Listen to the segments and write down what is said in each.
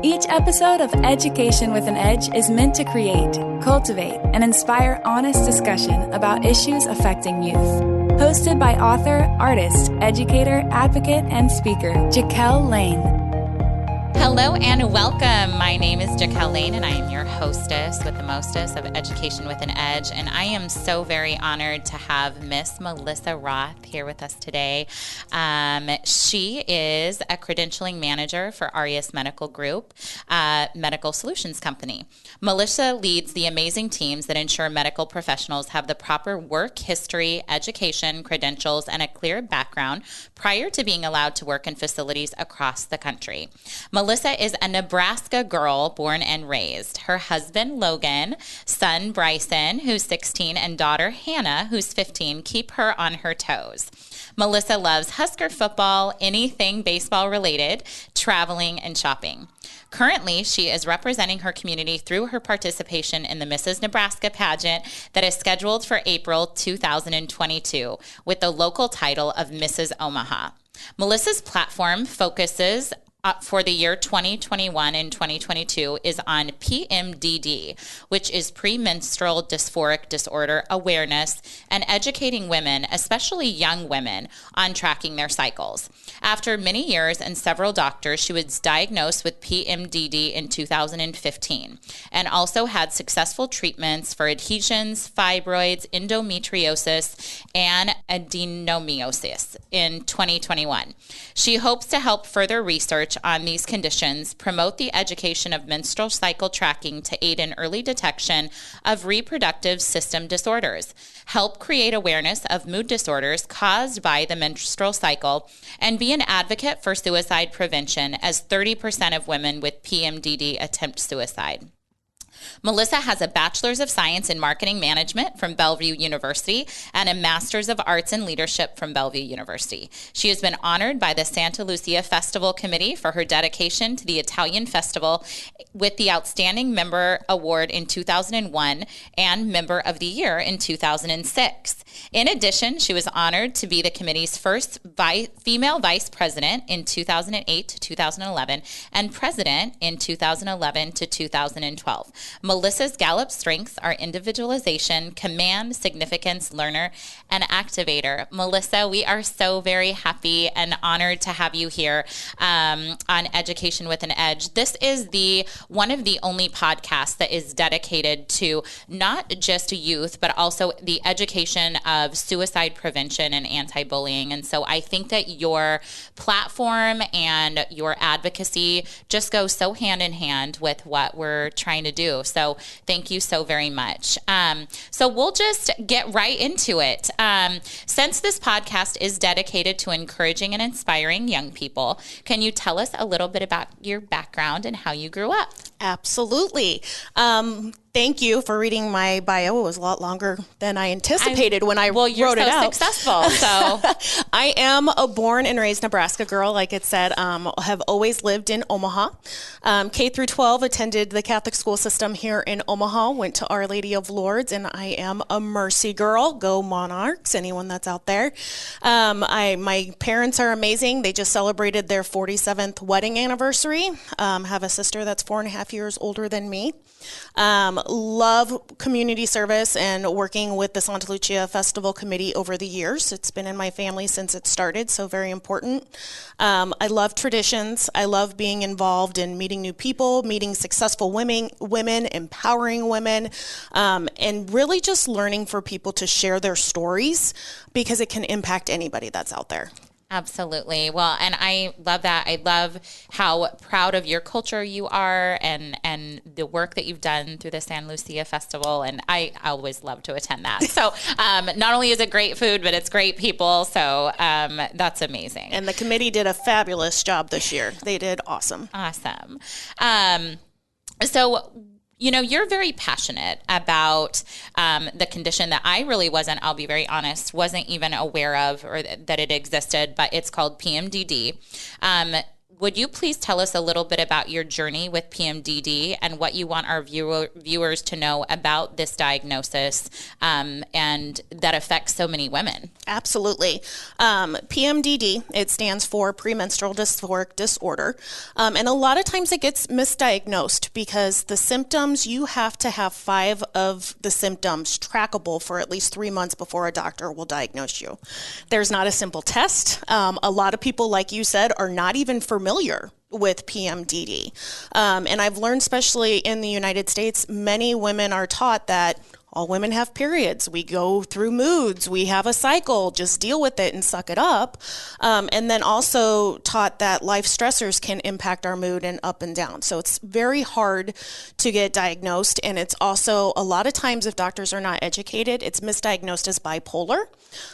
Each episode of Education with an Edge is meant to create, cultivate, and inspire honest discussion about issues affecting youth. Hosted by author, artist, educator, advocate, and speaker, Jaquel Lane. Hello and welcome. My name is Jaquel Lane and I am your hostess with the mostest of Education with an Edge. And I am so very honored to have Miss Melissa Roth here with us today. She is a Credentialing Manager for Aureus Medical Group, medical solutions company. Melissa leads the amazing teams that ensure medical professionals have the proper work history, education, credentials, and a clear background prior to being allowed to work in facilities across the country. Melissa is a Nebraska girl born and raised. Her husband, Logan, son, Bryson, who's 16, and daughter, Hannah, who's 15, keep her on her toes. Melissa loves Husker football, anything baseball related, traveling, and shopping. Currently, she is representing her community through her participation in the Mrs. Nebraska Pageant that is scheduled for April 2022 with the local title of Mrs. Omaha. Melissa's platform focuses for the year 2021 and 2022 is on PMDD, which is premenstrual dysphoric disorder awareness and educating women, especially young women, on tracking their cycles. After many years and several doctors, she was diagnosed with PMDD in 2015 and also had successful treatments for adhesions, fibroids, endometriosis, and adenomyosis in 2021. She hopes to help further research on these conditions, promote the education of menstrual cycle tracking to aid in early detection of reproductive system disorders, help create awareness of mood disorders caused by the menstrual cycle, and be an advocate for suicide prevention, as 30% of women with PMDD attempt suicide. Melissa has a Bachelor's of Science in Marketing Management from Bellevue University and a Master's of Arts in Leadership from Bellevue University. She has been honored by the Santa Lucia Festival Committee for her dedication to the Italian Festival with the Outstanding Member Award in 2001 and Member of the Year in 2006. In addition, she was honored to be the committee's first female vice president in 2008 to 2011 and president in 2011 to 2012. Melissa's Gallup strengths are individualization, command, significance, learner, and activator. Melissa, we are so very happy and honored to have you here on Education with an Edge. This is one of the only podcasts that is dedicated to not just youth, but also the education of suicide prevention and anti-bullying. And so I think that your platform and your advocacy just goes so hand in hand with what we're trying to do. So thank you so very much. So we'll just get right into it. Since this podcast is dedicated to encouraging and inspiring young people, can you tell us a little bit about your background and how you grew up? Absolutely. Thank you for reading my bio. It was a lot longer than I anticipated when I wrote it out. Well, you're so successful. So I am a born and raised Nebraska girl. Like it said, have always lived in Omaha. K through 12, attended the Catholic school system here in Omaha, went to Our Lady of Lourdes, and I am a Mercy girl. Go Monarchs, anyone that's out there. My parents are amazing. They just celebrated their 47th wedding anniversary. Have a sister that's 4.5 years older than me. Love community service and working with the Santa Lucia Festival Committee over the years. It's been in my family since it started, so very important. I love traditions. I love being involved in meeting new people, meeting successful women, empowering women, and really just learning for people to share their stories because it can impact anybody that's out there. Absolutely. Well, and I love that. I love how proud of your culture you are and the work that you've done through the San Lucia Festival. And I always love to attend that. So not only is it great food, but it's great people. So that's amazing. And the committee did a fabulous job this year. They did awesome. Awesome. So you know, you're very passionate about the condition that I really wasn't, I'll be very honest, wasn't even aware of or that it existed, but it's called PMDD. would you please tell us a little bit about your journey with PMDD and what you want our viewers to know about this diagnosis and that affects so many women? Absolutely. PMDD, it stands for Premenstrual Dysphoric Disorder. And a lot of times it gets misdiagnosed because the symptoms, you have to have 5 of the symptoms trackable for at least 3 months before a doctor will diagnose you. There's not a simple test. A lot of people, like you said, are not even familiar with PMDD. And I've learned, especially in the United States, many women are taught that all women have periods. We go through moods. We have a cycle. Just deal with it and suck it up. And then also taught that life stressors can impact our mood and up and down. So it's very hard to get diagnosed. And it's also a lot of times, if doctors are not educated, it's misdiagnosed as bipolar.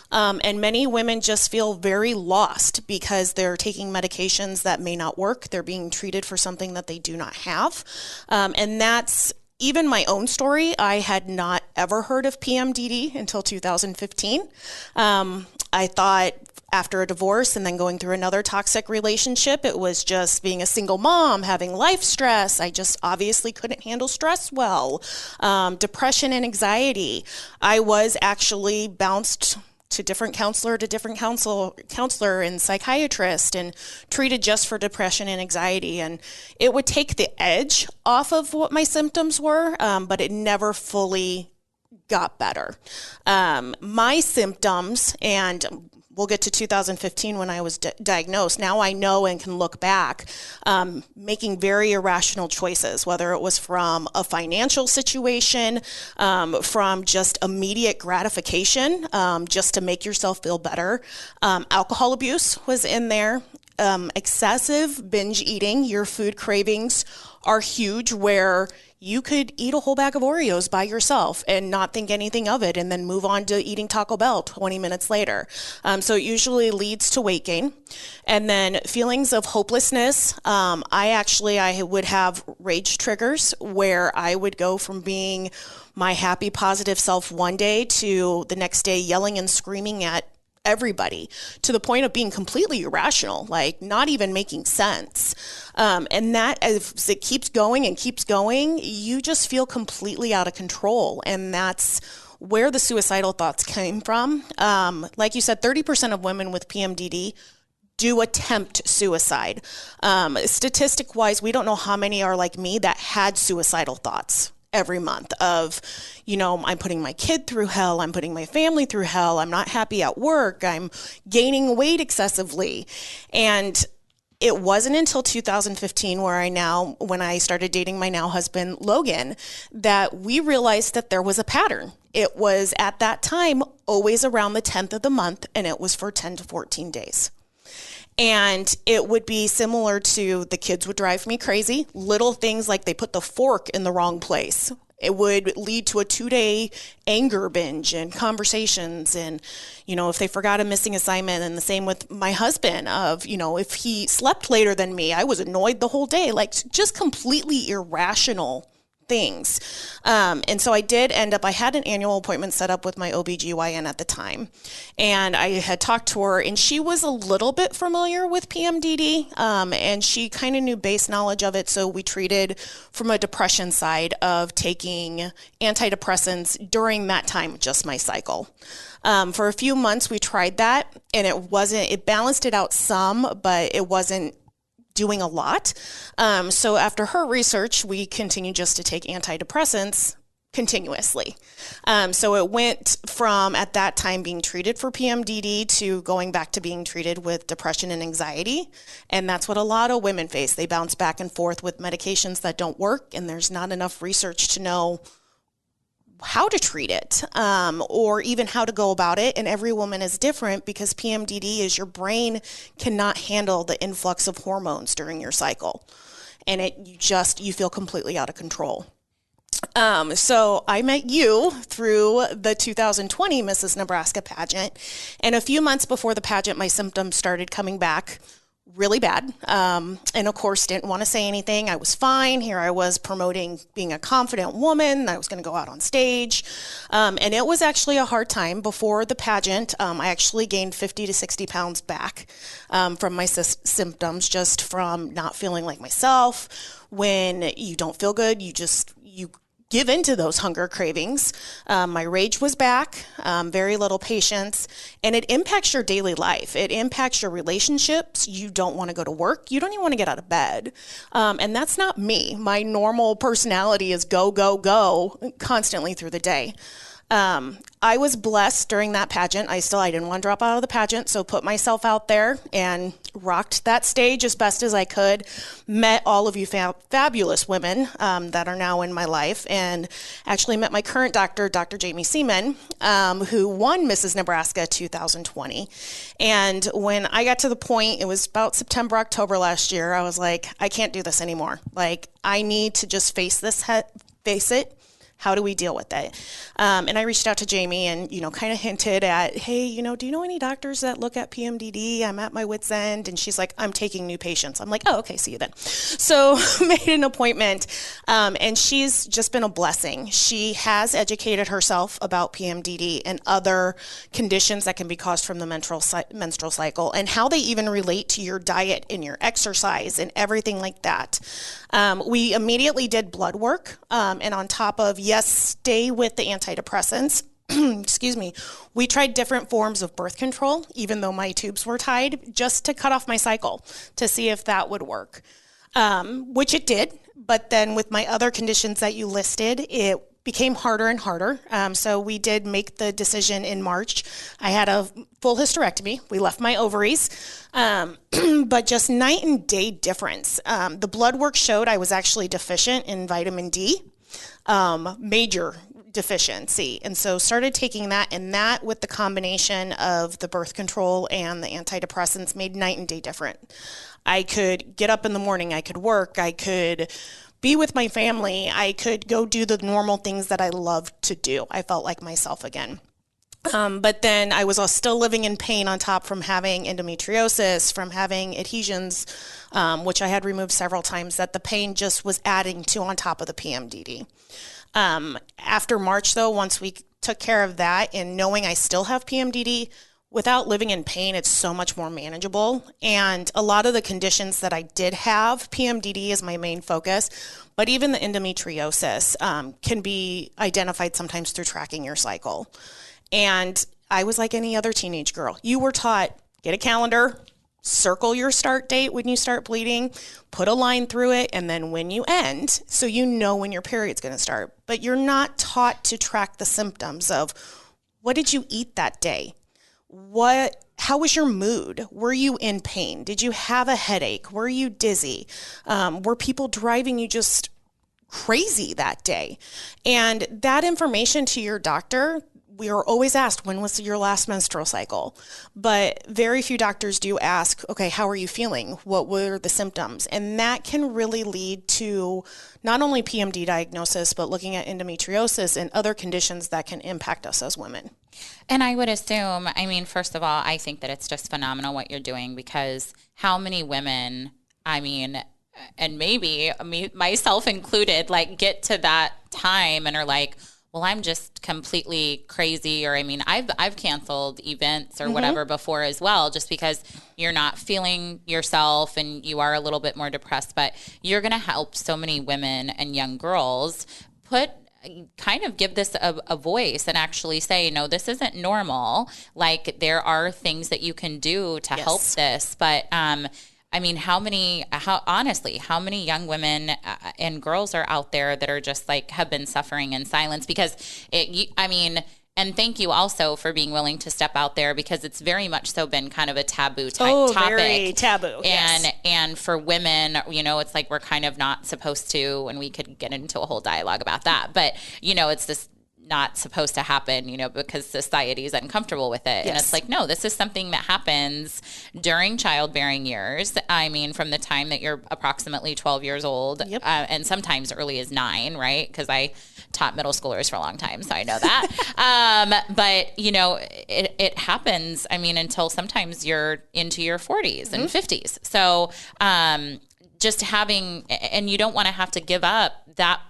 And many women just feel very lost because they're taking medications that may not work. They're being treated for something that they do not have. And that's even my own story. I had not ever heard of PMDD until 2015. I thought after a divorce and then going through another toxic relationship, it was just being a single mom, having life stress. I just obviously couldn't handle stress well. Depression and anxiety. I was actually bounced to different counselor and psychiatrist and treated just for depression and anxiety. And it would take the edge off of what my symptoms were, but it never fully got better. My symptoms, and we'll get to 2015 when I was diagnosed. Now I know and can look back, making very irrational choices, whether it was from a financial situation, from just immediate gratification, just to make yourself feel better. Alcohol abuse was in there. Excessive binge eating. Your food cravings are huge, where you could eat a whole bag of Oreos by yourself and not think anything of it and then move on to eating Taco Bell 20 minutes later. So it usually leads to weight gain. And then feelings of hopelessness. I would have rage triggers where I would go from being my happy, positive self one day to the next day yelling and screaming at everybody, to the point of being completely irrational, like not even making sense. And that, as it keeps going and keeps going, you just feel completely out of control. And that's where the suicidal thoughts came from. Like you said, 30% of women with PMDD do attempt suicide. Statistic-wise, we don't know how many are like me that had suicidal thoughts every month of, I'm putting my kid through hell, I'm putting my family through hell, I'm not happy at work, I'm gaining weight excessively. And it wasn't until 2015 when I started dating my now husband, Logan, that we realized that there was a pattern. It was at that time always around the 10th of the month, and it was for 10 to 14 days. And it would be similar to, the kids would drive me crazy. Little things like they put the fork in the wrong place. It would lead to a 2-day anger binge and conversations. And, if they forgot a missing assignment, and the same with my husband of, if he slept later than me, I was annoyed the whole day, like just completely irrational things. And so I had an annual appointment set up with my OBGYN at the time. And I had talked to her, and she was a little bit familiar with PMDD, and she kind of knew base knowledge of it. So we treated from a depression side of taking antidepressants during that time, just my cycle. For a few months, we tried that, and it balanced it out some, but it wasn't doing a lot. So after her research, we continued just to take antidepressants continuously. So it went from, at that time, being treated for PMDD to going back to being treated with depression and anxiety. And that's what a lot of women face. They bounce back and forth with medications that don't work, and there's not enough research to know how to treat it, or even how to go about it. And every woman is different, because PMDD is your brain cannot handle the influx of hormones during your cycle. And you feel completely out of control. So I met you through the 2020 Mrs. Nebraska Pageant. And a few months before the pageant, my symptoms started coming back really bad. And of course, didn't want to say anything. I was fine. Here I was promoting being a confident woman. I was going to go out on stage. And it was actually a hard time before the pageant. I actually gained 50 to 60 pounds back from my symptoms, just from not feeling like myself. When you don't feel good, you give into those hunger cravings. My rage was back, very little patience, and it impacts your daily life. It impacts your relationships. You don't want to go to work. You don't even want to get out of bed. And that's not me. My normal personality is go, go, go constantly through the day. I was blessed during that pageant. I didn't want to drop out of the pageant, so put myself out there and rocked that stage as best as I could. Met all of you fabulous women that are now in my life, and actually met my current doctor, Dr. Jamie Seaman, who won Mrs. Nebraska 2020. And when I got to the point, it was about September, October last year, I was like, I can't do this anymore. Like, I need to just face it. How do we deal with it? And I reached out to Jamie and, kind of hinted at, hey, do you know any doctors that look at PMDD? I'm at my wit's end. And she's like, I'm taking new patients. I'm like, oh, okay, see you then. So made an appointment. And she's just been a blessing. She has educated herself about PMDD and other conditions that can be caused from the menstrual cycle, and how they even relate to your diet and your exercise and everything like that. We immediately did blood work, and on top of, stay with the antidepressants, excuse me, we tried different forms of birth control, even though my tubes were tied, just to cut off my cycle to see if that would work, which it did. But then with my other conditions that you listed, it became harder and harder. So we did make the decision in March. I had a full hysterectomy. We left my ovaries, but just night and day difference. The blood work showed I was actually deficient in vitamin D, major deficiency. And so started taking that, and that with the combination of the birth control and the antidepressants made night and day different. I could get up in the morning, I could work, I could be with my family, I could go do the normal things that I loved to do. I felt like myself again. But then I was still living in pain on top from having endometriosis, from having adhesions, which I had removed several times, that the pain just was adding to on top of the PMDD. After March, though, once we took care of that and knowing I still have PMDD, without living in pain, it's so much more manageable. And a lot of the conditions that I did have, PMDD is my main focus, but even the endometriosis can be identified sometimes through tracking your cycle. And I was like any other teenage girl. You were taught, get a calendar, circle your start date when you start bleeding, put a line through it, and then when you end, so you know when your period's going to start. But you're not taught to track the symptoms of, what did you eat that day? How was your mood? Were you in pain? Did you have a headache? Were you dizzy? Were people driving you just crazy that day? And that information to your doctor, we are always asked, when was your last menstrual cycle? But very few doctors do ask, okay, how are you feeling? What were the symptoms? And that can really lead to not only PMD diagnosis, but looking at endometriosis and other conditions that can impact us as women. And I would assume, first of all, I think that it's just phenomenal what you're doing, because how many women, and maybe myself included, like, get to that time and are like, well, I'm just completely crazy, or I've canceled events or whatever before as well, just because you're not feeling yourself and you are a little bit more depressed. But you're going to help so many women and young girls give this a voice and actually say, no, this isn't normal. Like, there are things that you can do to help this. But how many young women and girls are out there that are just like, have been suffering in silence? Because and thank you also for being willing to step out there, because it's very much so been kind of a taboo topic. Very taboo. And for women, it's like we're kind of not supposed to, and we could get into a whole dialogue about that. But, it's this not supposed to happen, because society is uncomfortable with it. Yes. And it's like, no, this is something that happens during childbearing years. I mean, from the time that you're approximately 12 years old, yep. And sometimes early as 9, right? Because I taught middle schoolers for a long time, so I know that. But, it happens, until sometimes you're into your 40s and 50s. So just having, and you don't want to have to give up that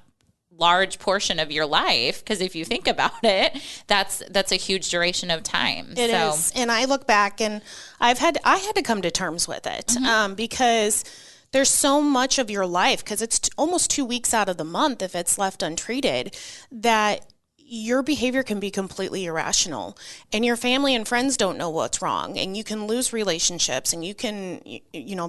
large portion of your life, because if you think about it, that's a huge duration of time. It is. And I look back and I had to come to terms with it, because there's so much of your life, because it's almost 2 weeks out of the month if it's left untreated, that your behavior can be completely irrational, and your family and friends don't know what's wrong, and you can lose relationships, and you can,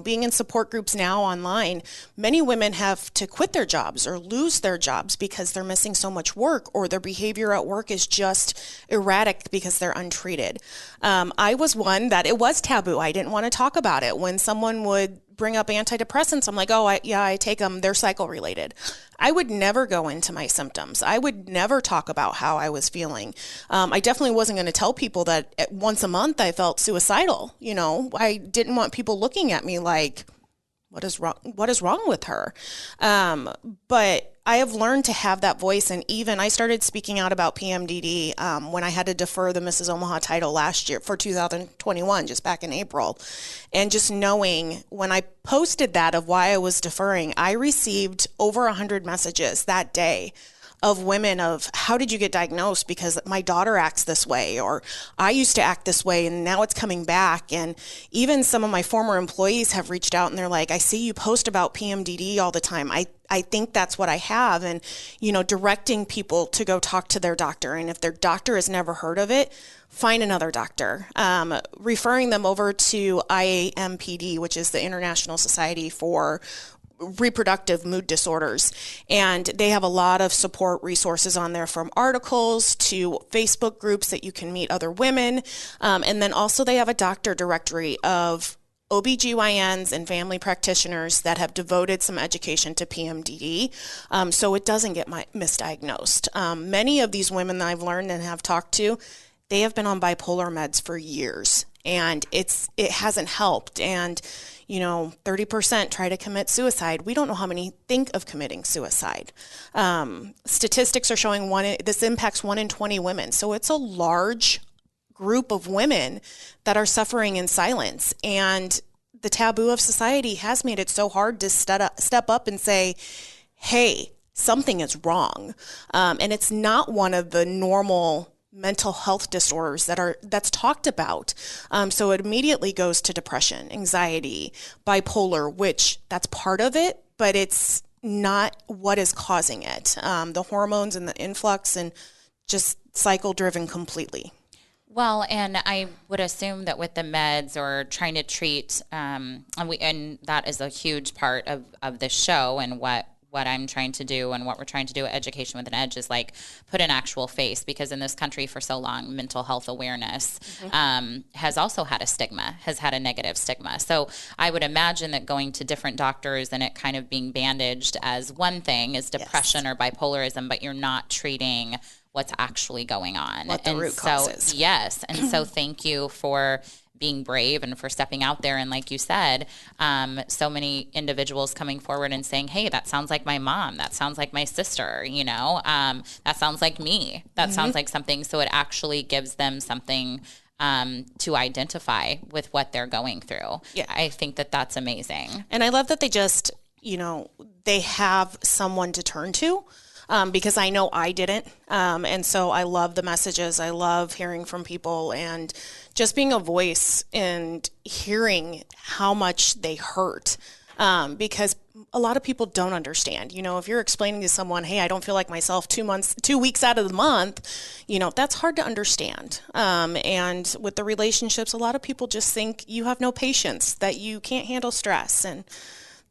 being in support groups now online, many women have to quit their jobs or lose their jobs because they're missing so much work, or their behavior at work is just erratic because they're untreated. I was one that it was taboo. I didn't want to talk about it. When someone would bring up antidepressants, I'm like, oh, I take them. They're cycle related. I would never go into my symptoms. I would never talk about how I was feeling. I definitely wasn't going to tell people that once a month I felt suicidal. I didn't want people looking at me like, what is wrong with her? But I have learned to have that voice, and even I started speaking out about PMDD when I had to defer the Mrs. Omaha title last year for 2021, just back in April. And just knowing when I posted that of why I was deferring, I received over 100 messages that day of women of, how did you get diagnosed? Because my daughter acts this way, or I used to act this way and now it's coming back. And even some of my former employees have reached out and they're like, I see you post about PMDD all the time. I think that's what I have. And, directing people to go talk to their doctor. And if their doctor has never heard of it, find another doctor. Referring them over to IAMPD, which is the International Society for Reproductive Mood Disorders. And they have a lot of support resources on there, from articles to Facebook groups that you can meet other women. And then also they have a doctor directory of OBGYNs and family practitioners that have devoted some education to PMDD, so it doesn't get misdiagnosed. Many of these women that I've learned and have talked to, they have been on bipolar meds for years, and it hasn't helped. And 30% try to commit suicide. We don't know how many think of committing suicide. Statistics are showing this impacts 1 in 20 women. So it's a large group of women that are suffering in silence. And the taboo of society has made it so hard to step up and say, hey, something is wrong. And it's not one of the normal mental health disorders that's talked about. So it immediately goes to depression, anxiety, bipolar, which that's part of it, but it's not what is causing it. The hormones and the influx, and just cycle driven completely. Well, and I would assume that with the meds or trying to treat, and that is a huge part of this show, and what I'm trying to do and what we're trying to do at Education with an Edge is like put an actual face, because in this country for so long, mental health awareness has also had a negative stigma. So I would imagine that going to different doctors and it kind of being bandaged as one thing is depression or bipolarism, but you're not treating what's actually going on. What the root cause is. Yes. And so thank you for being brave and for stepping out there. And like you said, so many individuals coming forward and saying, hey, that sounds like my mom. That sounds like my sister, that sounds like me. That sounds like something. So it actually gives them something to identify with what they're going through. Yeah. I think that that's amazing. And I love that they just, they have someone to turn to. Because I know I didn't. And so I love the messages. I love hearing from people and just being a voice and hearing how much they hurt. Because a lot of people don't understand. If you're explaining to someone, hey, I don't feel like myself 2 weeks out of the month, that's hard to understand. And with the relationships, a lot of people just think you have no patience, that you can't handle stress. And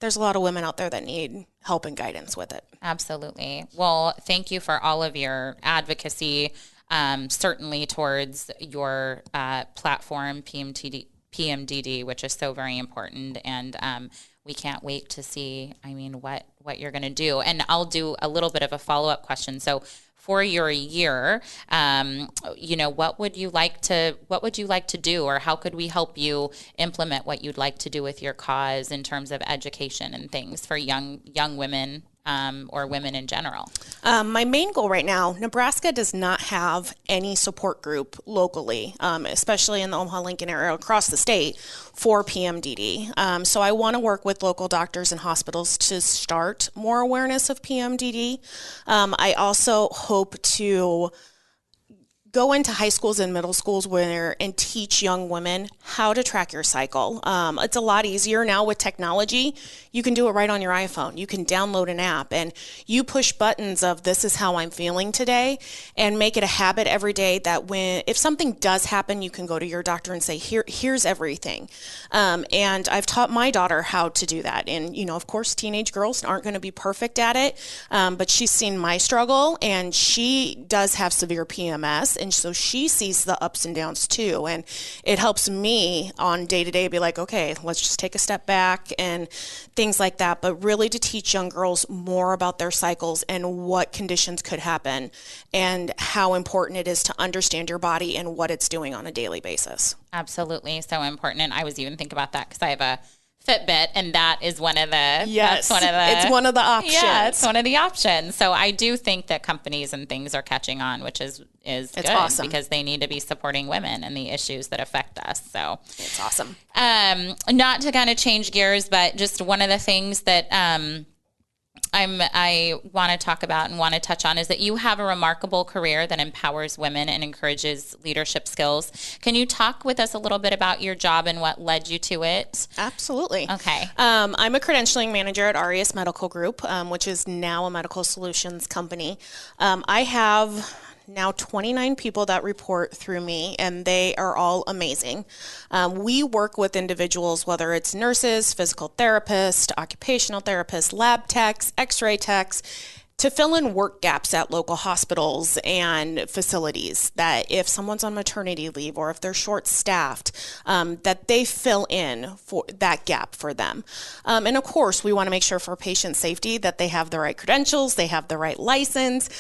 there's a lot of women out there that need help and guidance with it. Absolutely. Well, thank you for all of your advocacy, certainly towards your platform, PMDD, which is so very important. And we can't wait to see, what you're going to do. And I'll do a little bit of a follow-up question. So for your year, what would you like to do, or how could we help you implement what you'd like to do with your cause in terms of education and things for young women or women in general? My main goal right now, Nebraska does not have any support group locally, especially in the Omaha-Lincoln area across the state for PMDD. So I want to work with local doctors and hospitals to start more awareness of PMDD. I also hope to go into high schools and middle schools and teach young women how to track your cycle. It's a lot easier now with technology. You can do it right on your iPhone. You can download an app and you push buttons of this is how I'm feeling today, and make it a habit every day that if something does happen, you can go to your doctor and say, here's everything. And I've taught my daughter how to do that. And, of course, teenage girls aren't going to be perfect at it, but she's seen my struggle, and she does have severe PMS. And so she sees the ups and downs too. And it helps me on day to day be like, okay, let's just take a step back and things like that. But really to teach young girls more about their cycles and what conditions could happen and how important it is to understand your body and what it's doing on a daily basis. Absolutely. So important. And I was even thinking about that because I have a Fitbit, and that is one of the, it's one of the options. Yeah, it's one of the options. So I do think that companies and things are catching on, which is it's good awesome, because they need to be supporting women and the issues that affect us. So it's awesome. Not to kind of change gears, but just one of the things that, I want to talk about and want to touch on is that you have a remarkable career that empowers women and encourages leadership skills. Can you talk with us a little bit about your job and what led you to it? Absolutely. Okay. I'm a credentialing manager at Aureus Medical Group, which is now a medical solutions company. I have now 29 people that report through me, and they are all amazing. We work with individuals, whether it's nurses, physical therapists, occupational therapists, lab techs, x-ray techs, to fill in work gaps at local hospitals and facilities, that if someone's on maternity leave or if they're short-staffed, that they fill in for that gap for them. And of course, we want to make sure for patient safety that they have the right credentials, they have the right license.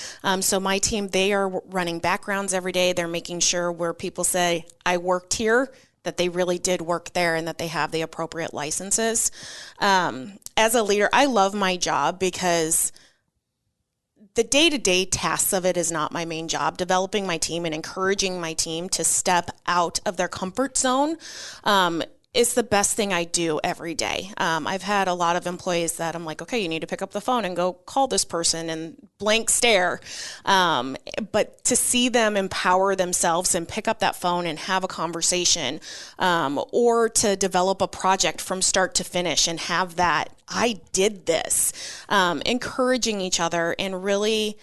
So my team, they are running backgrounds every day. They're making sure where people say, I worked here, that they really did work there and that they have the appropriate licenses. As a leader, I love my job because the day-to-day tasks of it is not my main job. Developing my team and encouraging my team to step out of their comfort zone is the best thing I do every day. I've had a lot of employees that I'm like, okay, you need to pick up the phone and go call this person, and blank stare. But to see them empower themselves and pick up that phone and have a conversation, or to develop a project from start to finish and have that, I did this, encouraging each other and really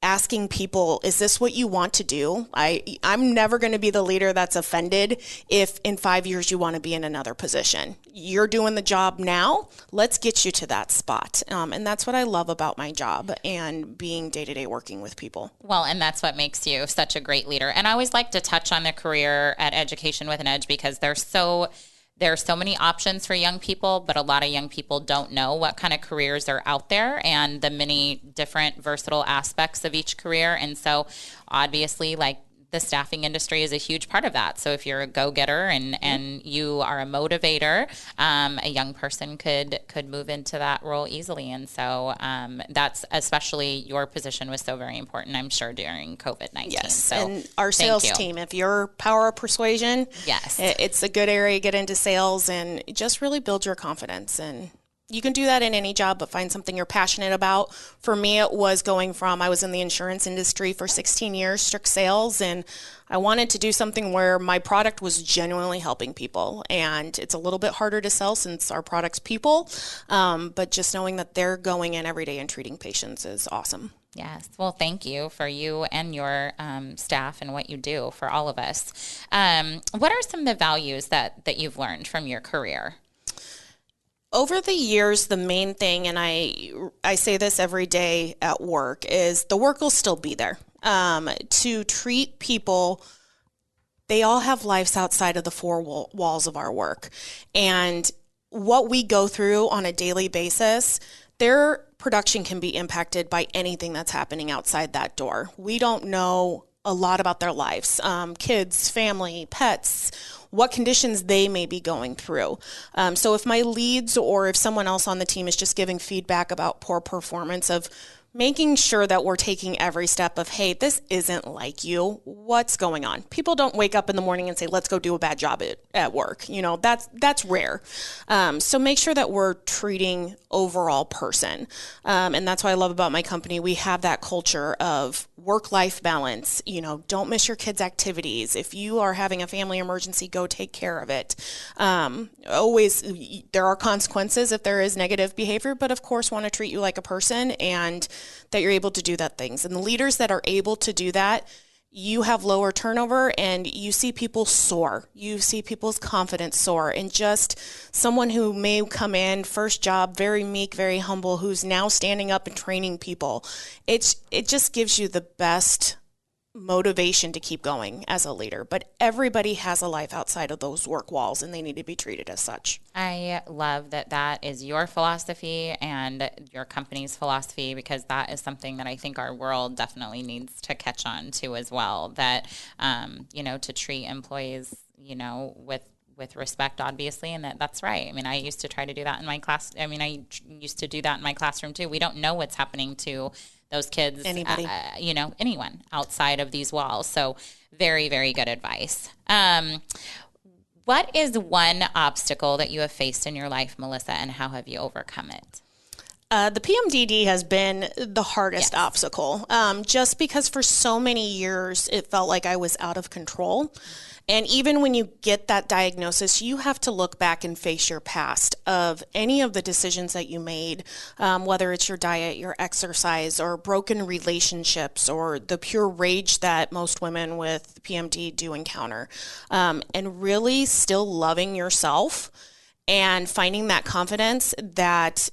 asking people, is this what you want to do? I'm never going to be the leader that's offended if in 5 years you want to be in another position. You're doing the job now. Let's get you to that spot. And that's what I love about my job and being day-to-day working with people. Well, and that's what makes you such a great leader. And I always like to touch on the career at Education with an Edge because there are so many options for young people, but a lot of young people don't know what kind of careers are out there and the many different versatile aspects of each career. And so obviously, like, the staffing industry is a huge part of that. So if you're a go-getter and you are a motivator, a young person could move into that role easily. And so that's, especially your position was so very important, I'm sure, during COVID-19. Yes, so and our sales team, if you're power of persuasion, yes, it's a good area to get into sales and just really build your confidence. And you can do that in any job, but find something you're passionate about. For me, it was I was in the insurance industry for 16 years, strict sales, and I wanted to do something where my product was genuinely helping people. And it's a little bit harder to sell since our product's people, but just knowing that they're going in every day and treating patients is awesome. Yes. Well, thank you for you and your staff and what you do for all of us. What are some of the values that you've learned from your career? Over the years, the main thing, and I say this every day at work, is the work will still be there. To treat people, they all have lives outside of the four walls of our work. And what we go through on a daily basis, they're production can be impacted by anything that's happening outside that door. We don't know a lot about their lives, kids, family, pets, what conditions they may be going through. So if my leads or if someone else on the team is just giving feedback about poor performance, of making sure that we're taking every step of, hey, this isn't like you. What's going on? People don't wake up in the morning and say, let's go do a bad job at work. That's rare. So make sure that we're treating overall person. And that's what I love about my company. We have that culture of work-life balance. Don't miss your kids' activities. If you are having a family emergency, go take care of it. Always, there are consequences if there is negative behavior, but of course want to treat you like a person, and that you're able to do that things. And the leaders that are able to do that, you have lower turnover and you see people soar. You see people's confidence soar. And just someone who may come in, first job, very meek, very humble, who's now standing up and training people, it just gives you the best motivation to keep going as a leader. But everybody has a life outside of those work walls, and they need to be treated as such. I love that is your philosophy and your company's philosophy, because that is something that I think our world definitely needs to catch on to as well, that, to treat employees, with respect, obviously, and that's right. I mean, I used to try to do that in my class. I mean, I used to do that in my classroom too. We don't know what's happening to those kids, anybody, anyone outside of these walls. So very, very good advice. What is one obstacle that you have faced in your life, Melissa, and how have you overcome it? The PMDD has been the hardest obstacle, just because for so many years it felt like I was out of control. And even when you get that diagnosis, you have to look back and face your past of any of the decisions that you made, whether it's your diet, your exercise, or broken relationships, or the pure rage that most women with PMD do encounter. And really still loving yourself and finding that confidence that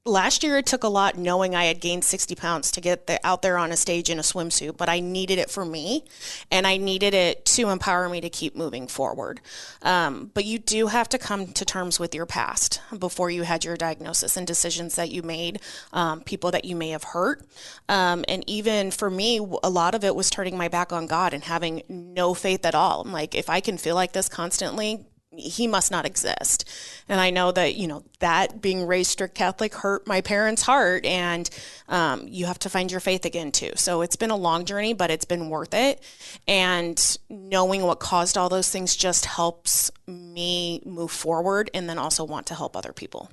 last year it took a lot, knowing I had gained 60 pounds to get out there on a stage in a swimsuit, but I needed it for me, and I needed it to empower me to keep moving forward. But you do have to come to terms with your past before you had your diagnosis, and decisions that you made, people that you may have hurt. And even for me, a lot of it was turning my back on God and having no faith at all. I'm like, if I can feel like this constantly, he must not exist. And I know that, that being raised strict Catholic hurt my parents' heart, and you have to find your faith again too. So it's been a long journey, but it's been worth it. And knowing what caused all those things just helps me move forward, and then also want to help other people.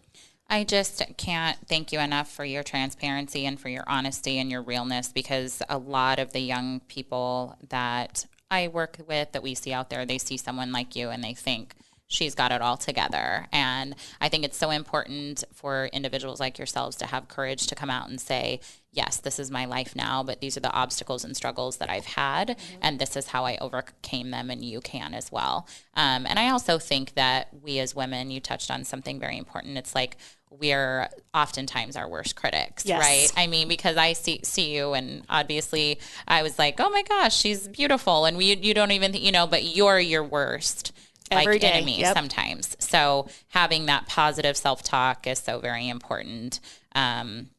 I just can't thank you enough for your transparency and for your honesty and your realness, because a lot of the young people that I work with, that we see out there, they see someone like you and they think, she's got it all together. And I think it's so important for individuals like yourselves to have courage to come out and say, yes, this is my life now, but these are the obstacles and struggles that I've had, and this is how I overcame them, and you can as well. And I also think that we as women, you touched on something very important. It's like we're oftentimes our worst critics, yes. Right? I mean, because I see you, and obviously I was like, oh my gosh, she's beautiful, and you don't even, but you're your worst every day. Enemy sometimes. So having that positive self-talk is so very important. And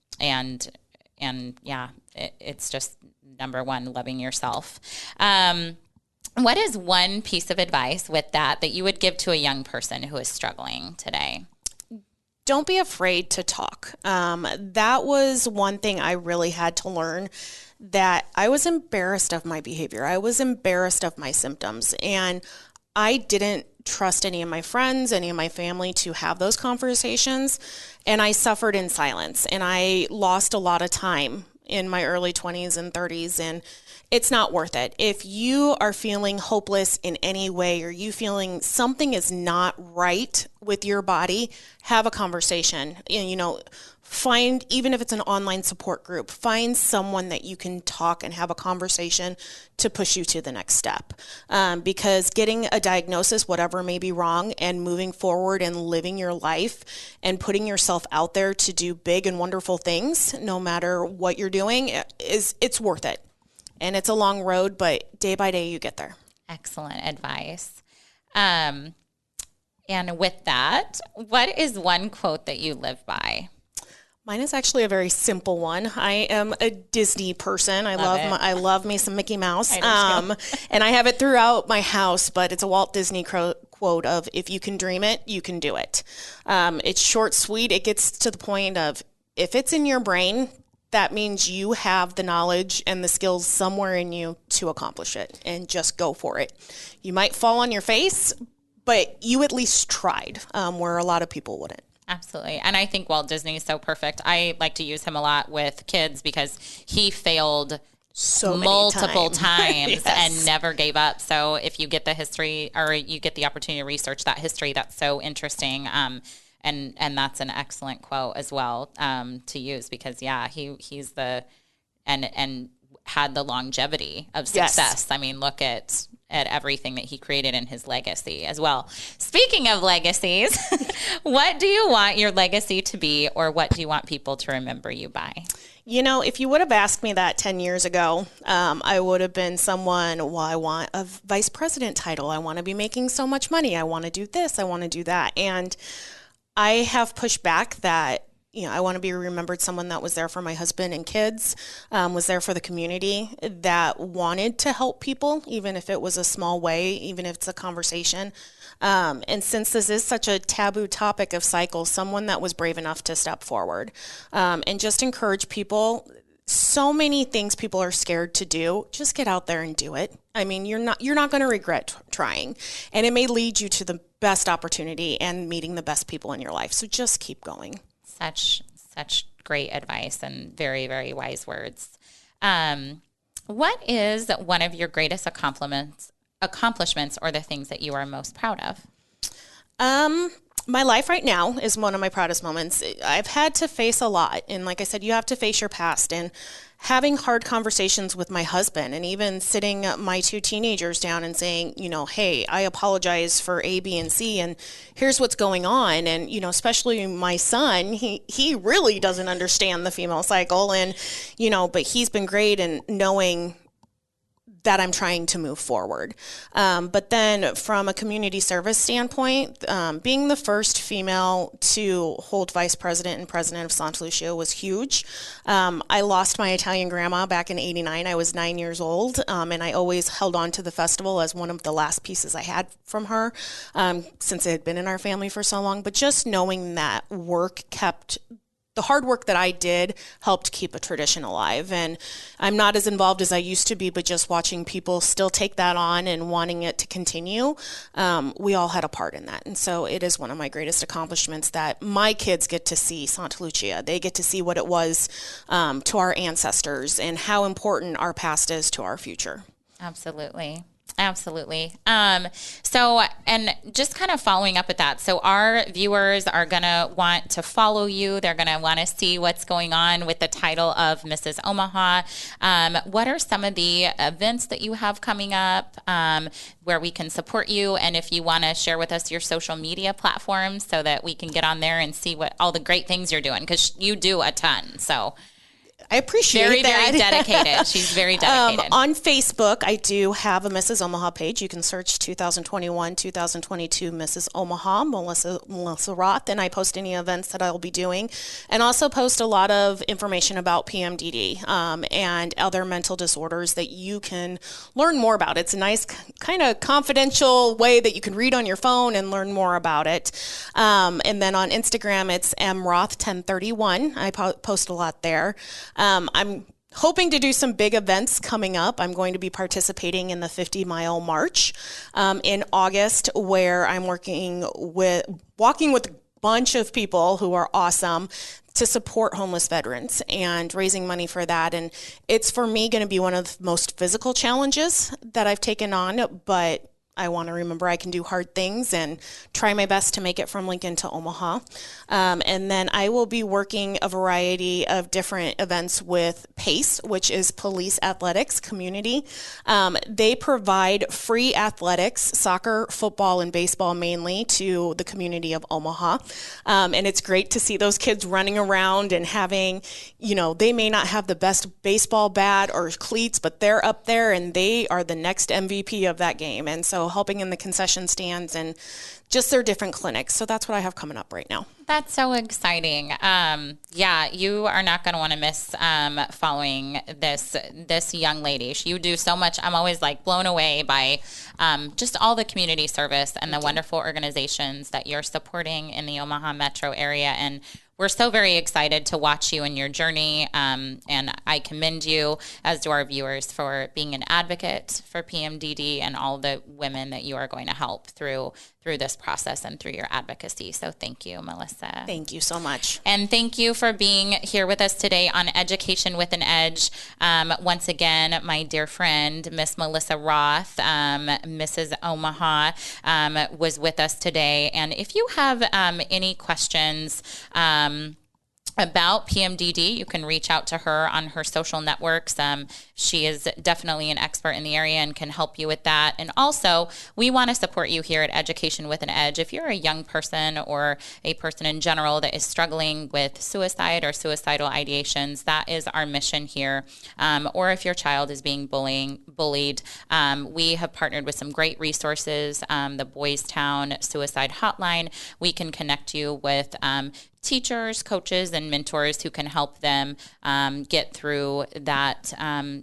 yeah, it's just number one, loving yourself. What is one piece of advice with that you would give to a young person who is struggling today? Don't be afraid to talk. That was one thing I really had to learn, that I was embarrassed of my behavior. I was embarrassed of my symptoms, and I didn't trust any of my friends, any of my family to have those conversations. And I suffered in silence, and I lost a lot of time in my early 20s and 30s, and it's not worth it. If you are feeling hopeless in any way, or you feeling something is not right with your body, have a conversation. Find, even if it's an online support group, find someone that you can talk and have a conversation to push you to the next step. Because getting a diagnosis, whatever may be wrong, and moving forward and living your life and putting yourself out there to do big and wonderful things, no matter what you're doing, it's worth it. And it's a long road, but day by day you get there. Excellent advice. And with that, what is one quote that you live by? Mine is actually a very simple one. I am a Disney person. I love me some Mickey Mouse. And I have it throughout my house, but it's a Walt Disney quote of, if you can dream it, you can do it. It's short, sweet. It gets to the point of, if it's in your brain, that means you have the knowledge and the skills somewhere in you to accomplish it, and just go for it. You might fall on your face, but you at least tried, where a lot of people wouldn't. Absolutely. And I think Walt Disney is so perfect. I like to use him a lot with kids because he failed multiple times and never gave up. So if you get the history, or you get the opportunity to research that history, that's so interesting. And that's an excellent quote as well, to use, because he's and had the longevity of success. Yes. I mean, look at everything that he created in his legacy as well. Speaking of legacies, what do you want your legacy to be, or what do you want people to remember you by? You know, if you would have asked me that 10 years ago, I would have been someone, well, I want a vice president title. I want to be making so much money. I want to do this. I want to do that. And I have pushed back that, I want to be remembered someone that was there for my husband and kids, was there for the community, that wanted to help people, even if it was a small way, even if it's a conversation. And since this is such a taboo topic of cycles, someone that was brave enough to step forward, and just encourage people. So many things people are scared to do. Just get out there and do it. I mean, you're not going to regret trying, and it may lead you to the best opportunity and meeting the best people in your life. So just keep going. Such great advice and very, very wise words. What is one of your greatest accomplishments, or the things that you are most proud of? My life right now is one of my proudest moments. I've had to face a lot. And like I said, you have to face your past, and having hard conversations with my husband, and even sitting my two teenagers down and saying, hey, I apologize for A, B, and C, and here's what's going on. And, especially my son, he really doesn't understand the female cycle, and, but he's been great in knowing that I'm trying to move forward. But then from a community service standpoint, being the first female to hold vice president and president of Santa Lucia was huge. I lost my Italian grandma back in '89. I was 9 years old, and I always held on to the festival as one of the last pieces I had from her, since it had been in our family for so long. But just knowing that the hard work that I did helped keep a tradition alive. And I'm not as involved as I used to be, but just watching people still take that on and wanting it to continue, we all had a part in that. And so it is one of my greatest accomplishments that my kids get to see Santa Lucia. They get to see what it was to our ancestors, and how important our past is to our future. Absolutely. Absolutely. So, and just kind of following up with that. So our viewers are going to want to follow you. They're going to want to see what's going on with the title of Mrs. Omaha. What are some of the events that you have coming up, where we can support you? And if you want to share with us your social media platforms so that we can get on there and see what all the great things you're doing, because you do a ton. So I appreciate that. Very dedicated. She's very dedicated. On Facebook, I do have a Mrs. Omaha page. You can search 2021, 2022 Mrs. Omaha, Melissa Roth, and I post any events that I'll be doing, and also post a lot of information about PMDD and other mental disorders that you can learn more about. It's a nice kind of confidential way that you can read on your phone and learn more about it. And then on Instagram, it's mroth1031. I post a lot there. I'm hoping to do some big events coming up. I'm going to be participating in the 50-mile march in August, where I'm walking with a bunch of people who are awesome to support homeless veterans and raising money for that. And it's, for me, going to be one of the most physical challenges that I've taken on, but I want to remember I can do hard things and try my best to make it from Lincoln to Omaha. And then I will be working a variety of different events with PACE, which is Police Athletics Community. They provide free athletics, soccer, football, and baseball mainly, to the community of Omaha. And it's great to see those kids running around and having, they may not have the best baseball bat or cleats, but they're up there and they are the next MVP of that game. And so helping in the concession stands and just their different clinics. So that's what I have coming up right now. That's so exciting. Yeah, you are not going to want to miss following this young lady. You do so much. I'm always like blown away by just all the community service and the wonderful organizations that you're supporting in the Omaha metro area. And we're so very excited to watch you in your journey, and I commend you, as do our viewers, for being an advocate for PMDD and all the women that you are going to help through this process and through your advocacy. So thank you, Melissa. Thank you so much. And thank you for being here with us today on Education with an Edge. Once again, my dear friend, Miss Melissa Roth, Mrs. Omaha, was with us today. And if you have any questions about PMDD, you can reach out to her on her social networks. She is definitely an expert in the area and can help you with that. And also, we want to support you here at Education with an Edge. If you're a young person or a person in general that is struggling with suicide or suicidal ideations, that is our mission here. Or if your child is being bullied, we have partnered with some great resources, the Boys Town Suicide Hotline. We can connect you with teachers, coaches, and mentors who can help them get through that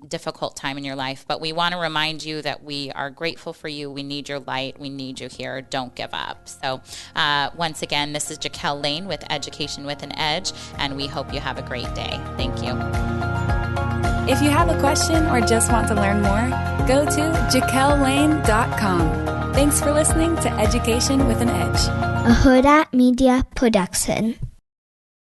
difficult time in your life. But we want to remind you that we are grateful for you. We need your light. We need you here. Don't give up. So once again, this is Jaquel Lane with Education with an Edge, and we hope you have a great day. Thank you. If you have a question or just want to learn more, go to jaquellane.com. Thanks for listening to Education with an Edge, a Hurrdat Media Production.